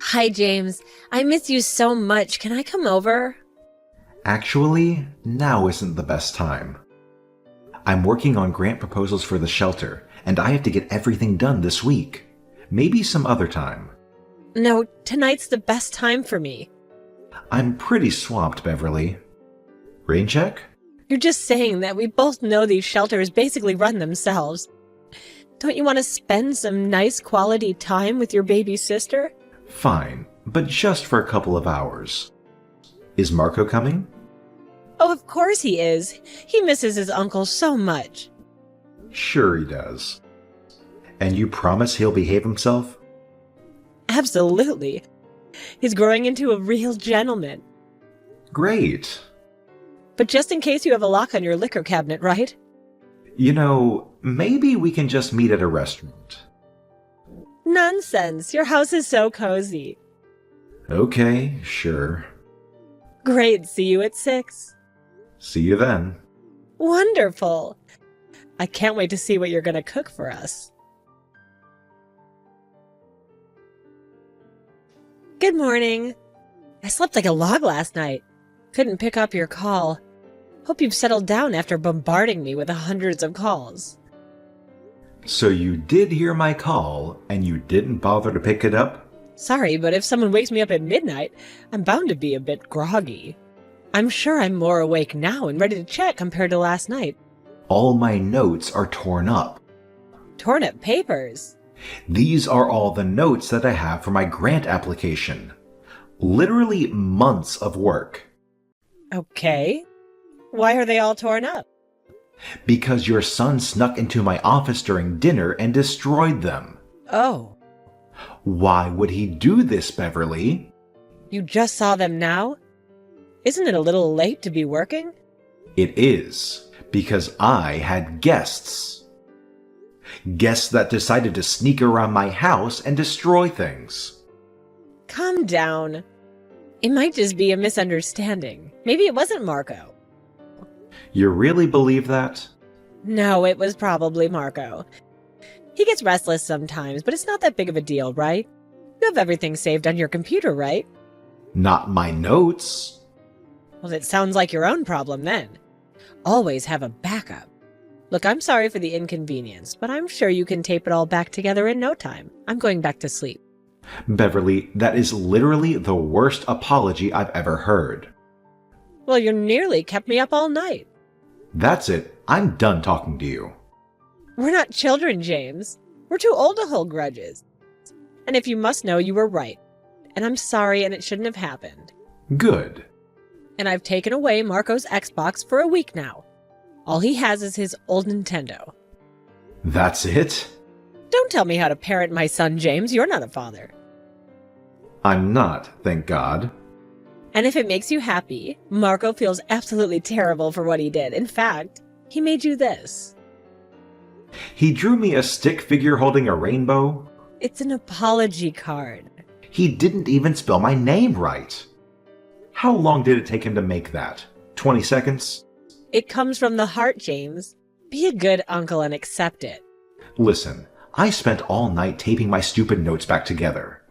Hi, James. I miss you so much. Can I come over? Actually, now isn't the best time. I'm working on grant proposals for the shelter, and I have to get everything done this week. Maybe some other time. No, tonight's the best time for me. I'm pretty swamped, Beverly. Rain check? You're just saying that. We both know these shelters basically run themselves. Don't you want to spend some nice quality time with your baby sister? Fine, but just for a couple of hours. Is Marco coming? Oh, of course he is. He misses his uncle so much. Sure he does. And you promise he'll behave himself? Absolutely. He's growing into a real gentleman. Great. But just in case you have a lock on your liquor cabinet, right? You know, maybe we can just meet at a restaurant. Nonsense. Your house is so cozy. Okay, sure. Great. See you at 6. See you then. Wonderful. I can't wait to see what you're going to cook for us. Good morning. I slept like a log last night. Couldn't pick up your call. Hope you've settled down after bombarding me with hundreds of calls. So you did hear my call, and you didn't bother to pick it up? Sorry, but if someone wakes me up at midnight, I'm bound to be a bit groggy. I'm sure I'm more awake now and ready to chat compared to last night. All my notes are torn up. Torn up papers. These are all the notes that I have for my grant application. Literally months of work. Okay. Why are they all torn up? Because your son snuck into my office during dinner and destroyed them. Oh. Why would he do this, Beverly? You just saw them now? Isn't it a little late to be working? It is, because I had guests. Guests that decided to sneak around my house and destroy things. Calm down. It might just be a misunderstanding. Maybe it wasn't Marco. You really believe that? No, it was probably Marco. He gets restless sometimes, but it's not that big of a deal, right? You have everything saved on your computer, right? Not my notes. Well, it sounds like your own problem then. Always have a backup. Look, I'm sorry for the inconvenience, but I'm sure you can tape it all back together in no time. I'm going back to sleep. Beverly, that is literally the worst apology I've ever heard. Well, you nearly kept me up all night. That's it. I'm done talking to you. We're not children, James. We're too old to hold grudges. And if you must know, you were right. And I'm sorry, and it shouldn't have happened. Good. And I've taken away Marco's Xbox for a week now. All he has is his old Nintendo. That's it? Don't tell me how to parent my son, James. You're not a father. I'm not, thank God. And if it makes you happy, Marco feels absolutely terrible for what he did. In fact, he made you this. He drew me a stick figure holding a rainbow. It's an apology card. He didn't even spell my name right. How long did it take him to make that? 20 seconds? It comes from the heart, James. Be a good uncle and accept it. Listen, I spent all night taping my stupid notes back together.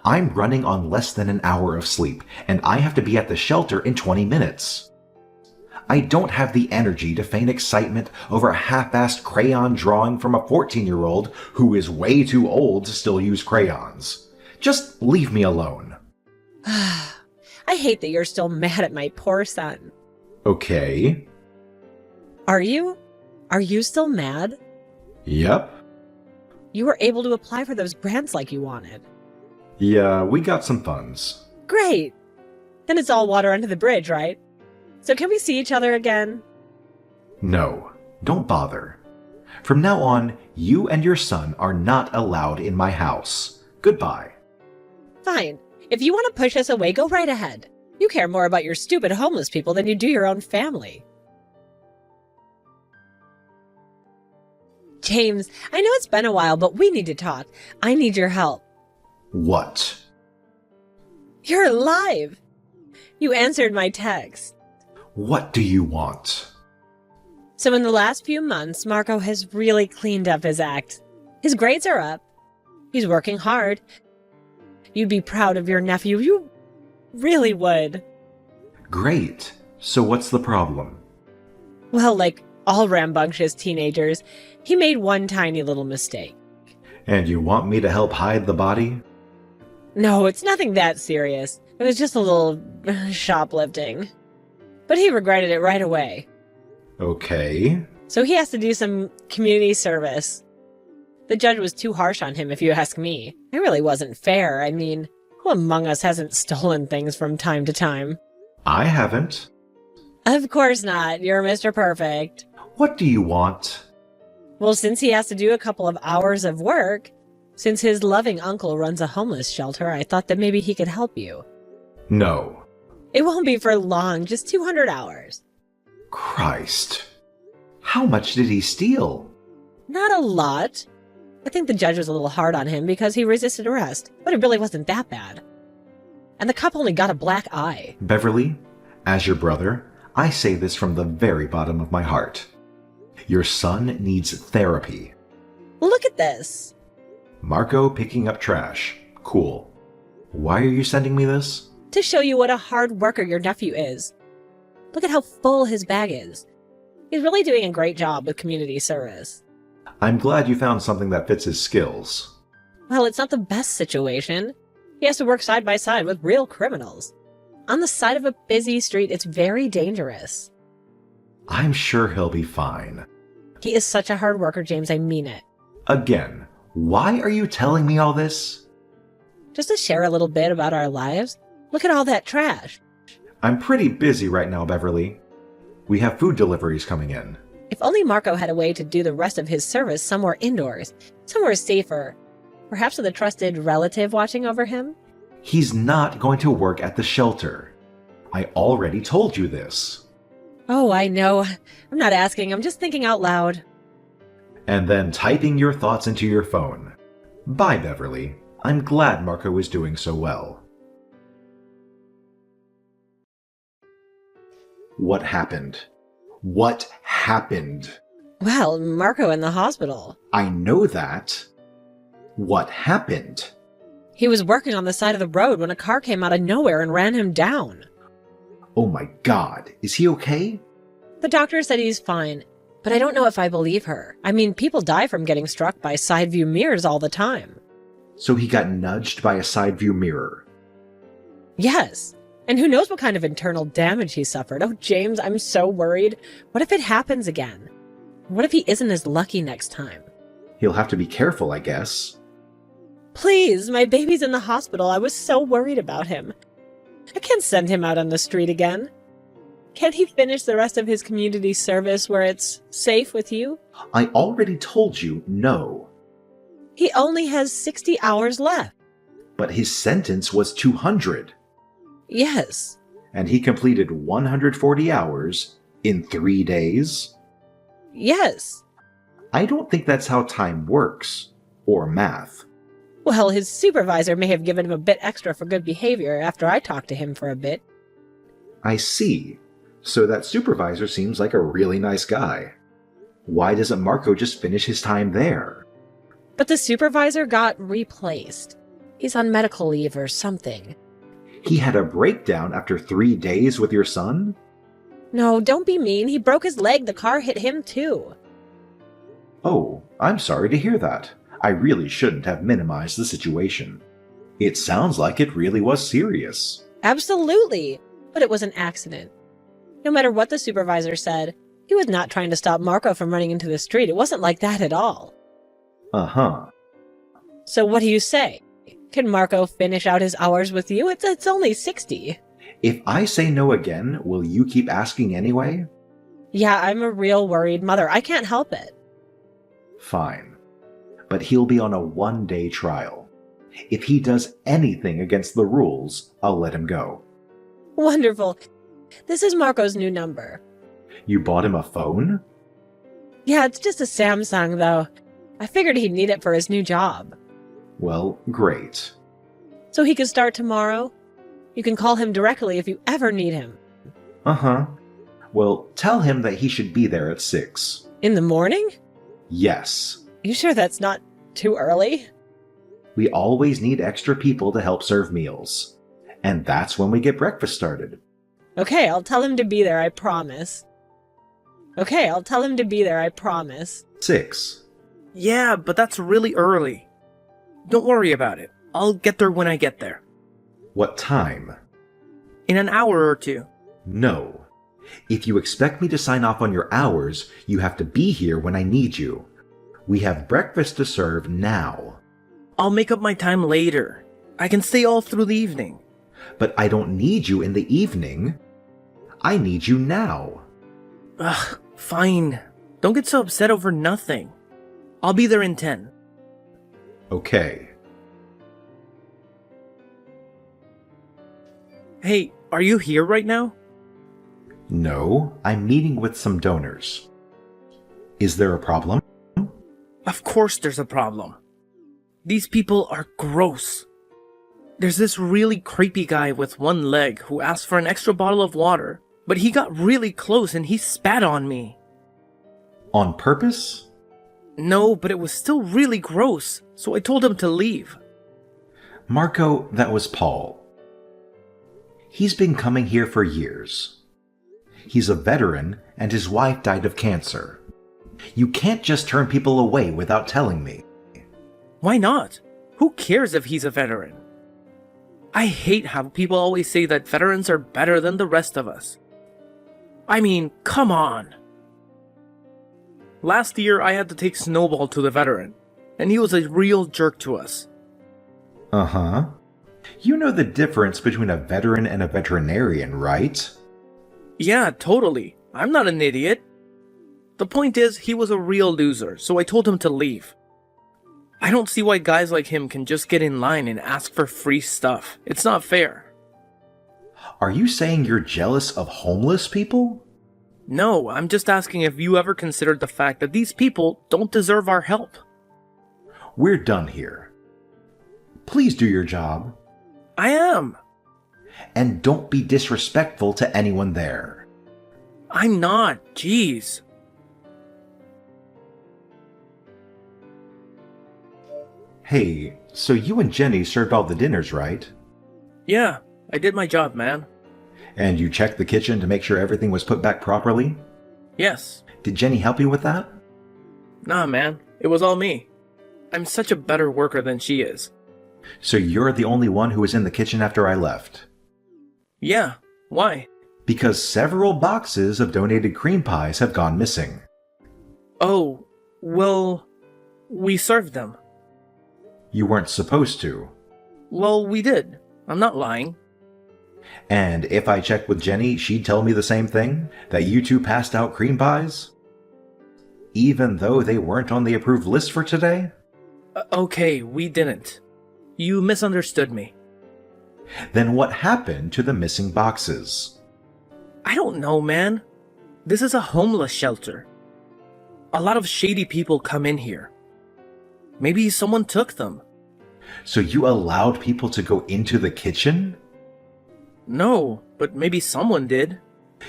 I'm running on less than an hour of sleep, and I have to be at the shelter in 20 minutes. I don't have the energy to feign excitement over a half-assed crayon drawing from a 14-year-old who is way too old to still use crayons. Just leave me alone. I hate that you're still mad at my poor son. Okay. Are you? Are you still mad? Yep. You were able to apply for those grants like you wanted. Yeah, we got some funds. Great. Then it's all water under the bridge, right? So can we see each other again? No, don't bother. From now on, you and your son are not allowed in my house. Goodbye. Fine. If you want to push us away, go right ahead. You care more about your stupid homeless people than you do your own family. James, I know it's been a while, but we need to talk. I need your help. What? You're alive. You answered my text. What do you want? So in the last few months, Marco has really cleaned up his act. His grades are up. He's working hard. You'd be proud of your nephew. You really would. Great. So what's the problem? Well, like all rambunctious teenagers, he made one tiny little mistake. And you want me to help hide the body? No, it's nothing that serious. It was just a little shoplifting. But he regretted it right away. Okay. So he has to do some community service. The judge was too harsh on him, if you ask me. It really wasn't fair. I mean, who among us hasn't stolen things from time to time? I haven't. Of course not. You're Mr. Perfect. What do you want? Well, since he has to do a couple of hours of work, since his loving uncle runs a homeless shelter, I thought that maybe he could help you. No. It won't be for long, just 200 hours. Christ. How much did he steal? Not a lot. I think the judge was a little hard on him because he resisted arrest, but it really wasn't that bad. And the cop only got a black eye. Beverly, as your brother, I say this from the very bottom of my heart. Your son needs therapy. Look at this. Marco picking up trash. Cool. Why are you sending me this? To show you what a hard worker your nephew is. Look at how full his bag is. He's really doing a great job with community service. I'm glad you found something that fits his skills. Well, it's not the best situation. He has to work side by side with real criminals. On the side of a busy street, it's very dangerous. I'm sure he'll be fine. He is such a hard worker, James. I mean it. Again, why are you telling me all this? Just to share a little bit about our lives. Look at all that trash. I'm pretty busy right now, Beverly. We have food deliveries coming in. If only Marco had a way to do the rest of his service somewhere indoors, somewhere safer. Perhaps with a trusted relative watching over him? He's not going to work at the shelter. I already told you this. Oh, I know. I'm not asking, I'm just thinking out loud. And then typing your thoughts into your phone. Bye, Beverly. I'm glad Marco is doing so well. What happened? What happened? Well, Marco in the hospital. I know that. What happened? He was working on the side of the road when a car came out of nowhere and ran him down. Oh my God, is he okay? The doctor said he's fine, but I don't know if I believe her. I mean, people die from getting struck by side view mirrors all the time. So he got nudged by a side view mirror. Yes. And who knows what kind of internal damage he suffered. Oh, James, I'm so worried. What if it happens again? What if he isn't as lucky next time? He'll have to be careful, I guess. Please, my baby's in the hospital. I was so worried about him. I can't send him out on the street again. Can't he finish the rest of his community service where it's safe with you? I already told you no. He only has 60 hours left. But his sentence was 200. Yes. And he completed 140 hours in 3 days? Yes. I don't think that's how time works. Or math. Well, his supervisor may have given him a bit extra for good behavior after I talked to him for a bit. I see. So that supervisor seems like a really nice guy. Why doesn't Marco just finish his time there? But the supervisor got replaced. He's on medical leave or something. He had a breakdown after 3 days with your son? No, don't be mean. He broke his leg. The car hit him too. Oh, I'm sorry to hear that. I really shouldn't have minimized the situation. It sounds like it really was serious. Absolutely. But it was an accident. No matter what the supervisor said, he was not trying to stop Marco from running into the street. It wasn't like that at all. Uh-huh. So what do you say? Can Marco finish out his hours with you? It's only 60. If I say no again, will you keep asking anyway? Yeah, I'm a real worried mother. I can't help it. Fine. But he'll be on a 1-day trial. If he does anything against the rules, I'll let him go. Wonderful. This is Marco's new number. You bought him a phone? Yeah, it's just a Samsung, though. I figured he'd need it for his new job. Well, great. So he could start tomorrow? You can call him directly if you ever need him. Uh-huh. Well, tell him that he should be there at 6. In the morning? Yes. You sure that's not too early? We always need extra people to help serve meals. And that's when we get breakfast started. Okay, I'll tell him to be there, I promise. Okay, I'll tell him to be there, I promise. 6. Yeah, but that's really early. Don't worry about it. I'll get there when I get there. What time? In an hour or two. No. If you expect me to sign off on your hours, you have to be here when I need you. We have breakfast to serve now. I'll make up my time later. I can stay all through the evening. But I don't need you in the evening. I need you now. Ugh, fine. Don't get so upset over nothing. I'll be there in 10. Okay. Hey, are you here right now? No, I'm meeting with some donors. Is there a problem? Of course there's a problem. These people are gross. There's this really creepy guy with one leg who asked for an extra bottle of water, but he got really close and he spat on me. On purpose? No, but it was still really gross, so I told him to leave. Marco, that was Paul. He's been coming here for years. He's a veteran, and his wife died of cancer. You can't just turn people away without telling me. Why not? Who cares if he's a veteran? I hate how people always say that veterans are better than the rest of us. I mean, come on. Last year, I had to take Snowball to the veteran, and he was a real jerk to us. Uh-huh. You know the difference between a veteran and a veterinarian, right? Yeah, totally. I'm not an idiot. The point is, he was a real loser, so I told him to leave. I don't see why guys like him can just get in line and ask for free stuff. It's not fair. Are you saying you're jealous of homeless people? No, I'm just asking if you ever considered the fact that these people don't deserve our help. We're done here. Please do your job. I am. And don't be disrespectful to anyone there. I'm not. Jeez. Hey, so you and Jenny served all the dinners, right? Yeah, I did my job, man. And you checked the kitchen to make sure everything was put back properly? Yes. Did Jenny help you with that? Nah, man. It was all me. I'm such a better worker than she is. So you're the only one who was in the kitchen after I left? Yeah. Why? Because several boxes of donated cream pies have gone missing. Oh, well, we served them. You weren't supposed to. Well, we did. I'm not lying. And if I checked with Jenny, she'd tell me the same thing? That you two passed out cream pies? Even though they weren't on the approved list for today? Okay, we didn't. You misunderstood me. Then what happened to the missing boxes? I don't know, man. This is a homeless shelter. A lot of shady people come in here. Maybe someone took them. So you allowed people to go into the kitchen? No, but maybe someone did.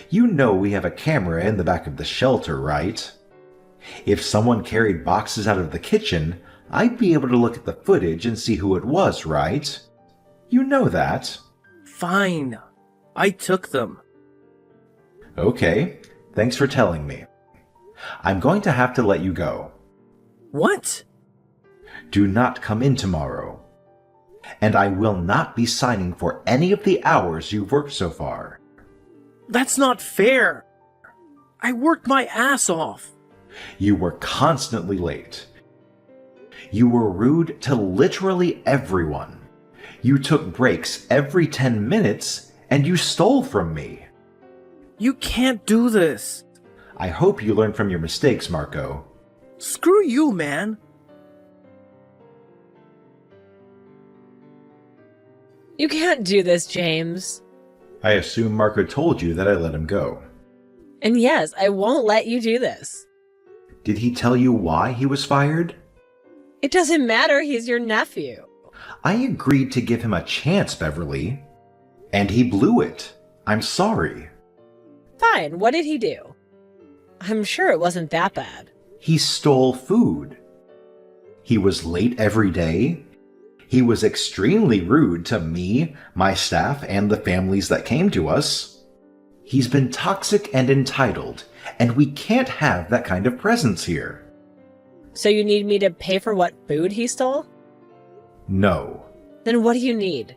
You know we have a camera in the back of the shelter, right? If someone carried boxes out of the kitchen, I'd be able to look at the footage and see who it was, right? You know that. Fine. I took them. Okay, thanks for telling me. I'm going to have to let you go. What? Do not come in tomorrow. And I will not be signing for any of the hours you've worked so far. That's not fair. I worked my ass off. You were constantly late. You were rude to literally everyone. You took breaks every 10 minutes, and you stole from me. You can't do this. I hope you learn from your mistakes, Marco. Screw you, man. You can't do this, James. I assume Marco told you that I let him go. And yes, I won't let you do this. Did he tell you why he was fired? It doesn't matter, he's your nephew. I agreed to give him a chance, Beverly. And he blew it. I'm sorry. Fine, what did he do? I'm sure it wasn't that bad. He stole food. He was late every day. He was extremely rude to me, my staff, and the families that came to us. He's been toxic and entitled, and we can't have that kind of presence here. So you need me to pay for what food he stole? No. Then what do you need?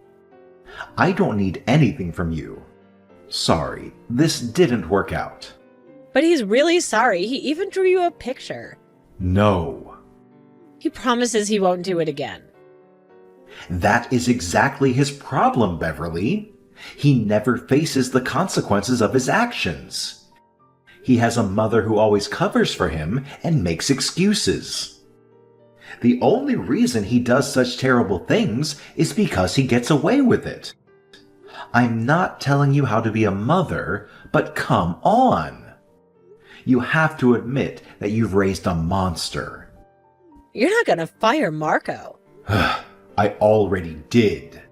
I don't need anything from you. Sorry, this didn't work out. But he's really sorry. He even drew you a picture. No. He promises he won't do it again. That is exactly his problem, Beverly. He never faces the consequences of his actions. He has a mother who always covers for him and makes excuses. The only reason he does such terrible things is because he gets away with it. I'm not telling you how to be a mother, but come on. You have to admit that you've raised a monster. You're not gonna fire Marco. I already did.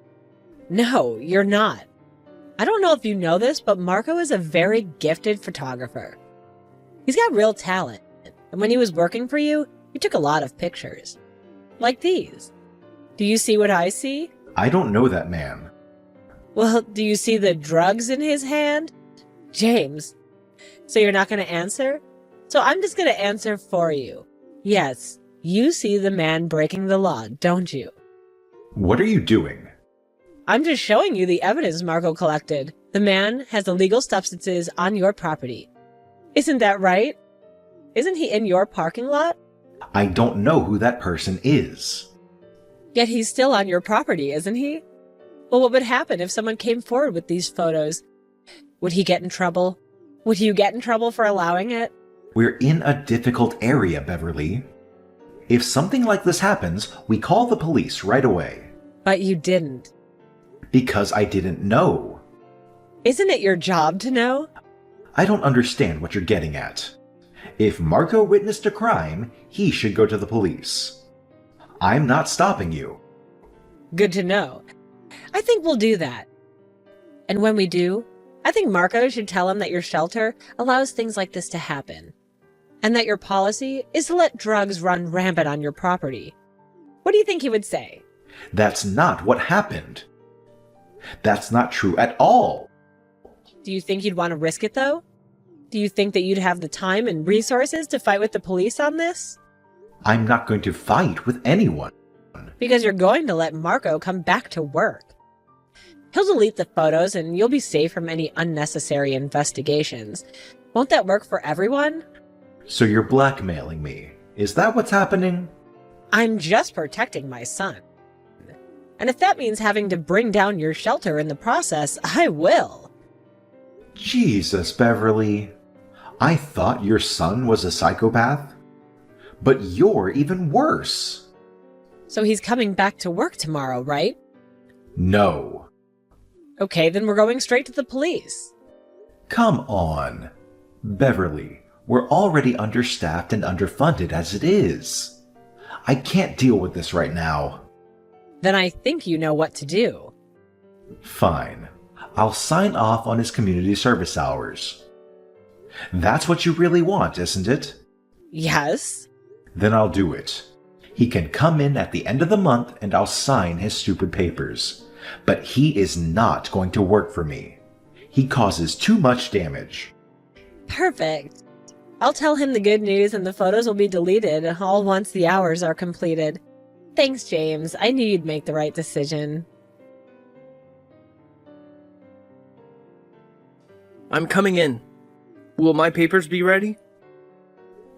No, you're not. I don't know if you know this, but Marco is a very gifted photographer. He's got real talent, and when he was working for you, he took a lot of pictures. Like these. Do you see what I see? I don't know that man. Well, do you see the drugs in his hand? James. So you're not going to answer? So I'm just going to answer for you. Yes, you see the man breaking the law, don't you? What are you doing? I'm just showing you the evidence Marco collected. The man has illegal substances on your property. Isn't that right? Isn't he in your parking lot? I don't know who that person is. Yet he's still on your property, isn't he? Well, what would happen if someone came forward with these photos? Would he get in trouble? Would you get in trouble for allowing it? We're in a difficult area, Beverly. If something like this happens, we call the police right away. But you didn't. Because I didn't know. Isn't it your job to know? I don't understand what you're getting at. If Marco witnessed a crime, he should go to the police. I'm not stopping you. Good to know. I think we'll do that. And when we do, I think Marco should tell him that your shelter allows things like this to happen. And that your policy is to let drugs run rampant on your property. What do you think he would say? That's not what happened. That's not true at all. Do you think you'd want to risk it, though? Do you think that you'd have the time and resources to fight with the police on this? I'm not going to fight with anyone. Because you're going to let Marco come back to work. He'll delete the photos and you'll be safe from any unnecessary investigations. Won't that work for everyone? So you're blackmailing me. Is that what's happening? I'm just protecting my son. And if that means having to bring down your shelter in the process, I will. Jesus, Beverly. I thought your son was a psychopath. But you're even worse. So he's coming back to work tomorrow, right? No. Okay, then we're going straight to the police. Come on. Beverly, we're already understaffed and underfunded as it is. I can't deal with this right now. Then I think you know what to do. Fine. I'll sign off on his community service hours. That's what you really want, isn't it? Yes. Then I'll do it. He can come in at the end of the month and I'll sign his stupid papers. But he is not going to work for me. He causes too much damage. Perfect. I'll tell him the good news and the photos will be deleted all once the hours are completed. Thanks, James. I knew you'd make the right decision. I'm coming in. Will my papers be ready?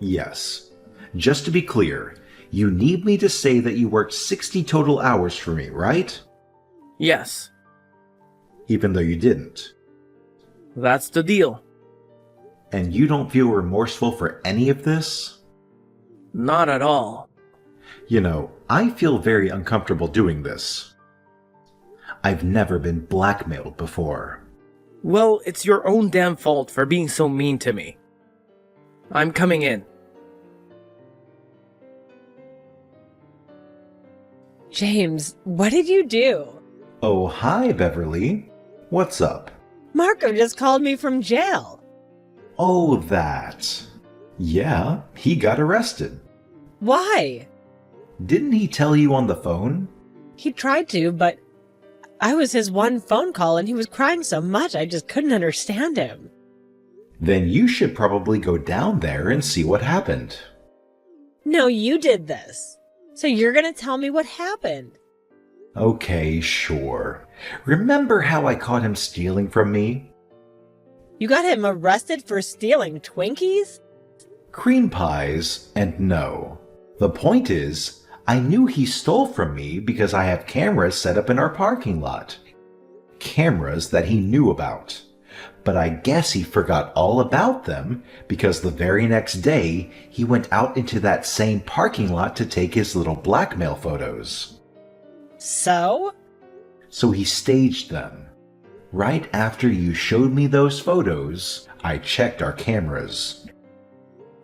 Yes. Just to be clear, you need me to say that you worked 60 total hours for me, right? Yes. Even though you didn't. That's the deal. And you don't feel remorseful for any of this? Not at all. You know, I feel very uncomfortable doing this. I've never been blackmailed before. Well, it's your own damn fault for being so mean to me. I'm coming in. James, what did you do? Oh, hi, Beverly. What's up? Marco just called me from jail. Oh, that. Yeah, he got arrested. Why? Didn't he tell you on the phone? He tried to, but I was his one phone call and he was crying so much I just couldn't understand him. Then you should probably go down there and see what happened. No, you did this. So you're gonna tell me what happened. Okay, sure. Remember how I caught him stealing from me? You got him arrested for stealing Twinkies? Cream pies, and no. The point is, I knew he stole from me because I have cameras set up in our parking lot. Cameras that he knew about. But I guess he forgot all about them because the very next day he went out into that same parking lot to take his little blackmail photos. So? So he staged them. Right after you showed me those photos, I checked our cameras.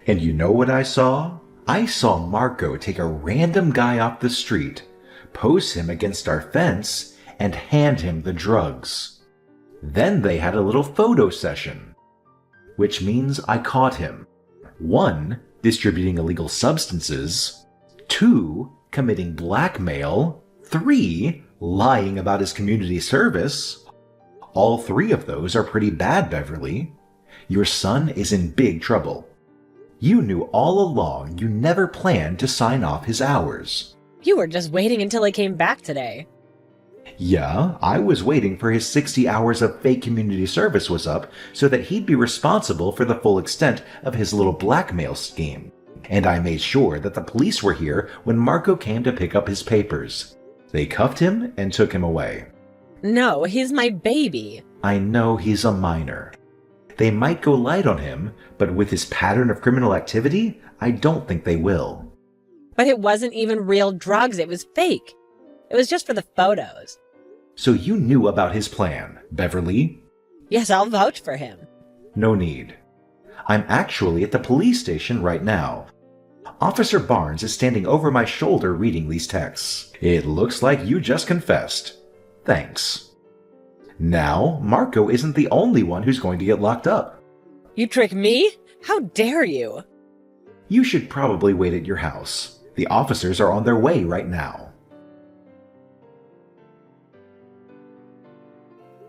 And you know what I saw? I saw Marco take a random guy off the street, pose him against our fence, and hand him the drugs. Then they had a little photo session, which means I caught him. 1, distributing illegal substances. 2, committing blackmail. 3, lying about his community service. All 3 of those are pretty bad, Beverly. Your son is in big trouble. You knew all along you never planned to sign off his hours. You were just waiting until he came back today. Yeah, I was waiting for his 60 hours of fake community service was up so that he'd be responsible for the full extent of his little blackmail scheme. And I made sure that the police were here when Marco came to pick up his papers. They cuffed him and took him away. No, he's my baby. I know he's a minor. They might go light on him, but with his pattern of criminal activity, I don't think they will. But it wasn't even real drugs, it was fake. It was just for the photos. So you knew about his plan, Beverly? Yes, I'll vouch for him. No need. I'm actually at the police station right now. Officer Barnes is standing over my shoulder reading these texts. It looks like you just confessed. Thanks. Now, Marco isn't the only one who's going to get locked up. You trick me? How dare you? You should probably wait at your house. The officers are on their way right now.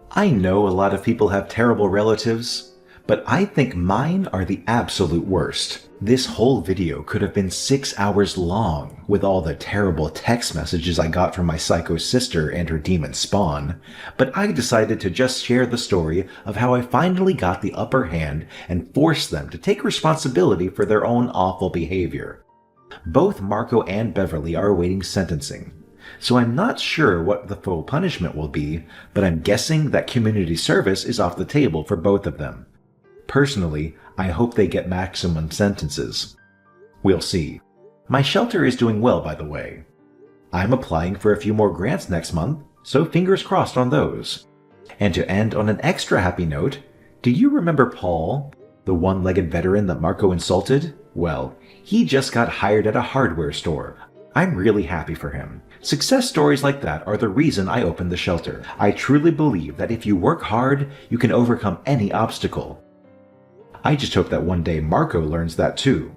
I know a lot of people have terrible relatives, but I think mine are the absolute worst. This whole video could have been 6 hours long with all the terrible text messages I got from my psycho sister and her demon spawn, but I decided to just share the story of how I finally got the upper hand and forced them to take responsibility for their own awful behavior. Both Marco and Beverly are awaiting sentencing, so I'm not sure what the full punishment will be, but I'm guessing that community service is off the table for both of them. Personally, I hope they get maximum sentences. We'll see. My shelter is doing well, by the way. I'm applying for a few more grants next month, so fingers crossed on those. And to end on an extra happy note, do you remember Paul, the one-legged veteran that Marco insulted? Well, he just got hired at a hardware store. I'm really happy for him. Success stories like that are the reason I opened the shelter. I truly believe that if you work hard, you can overcome any obstacle. I just hope that one day Marco learns that too.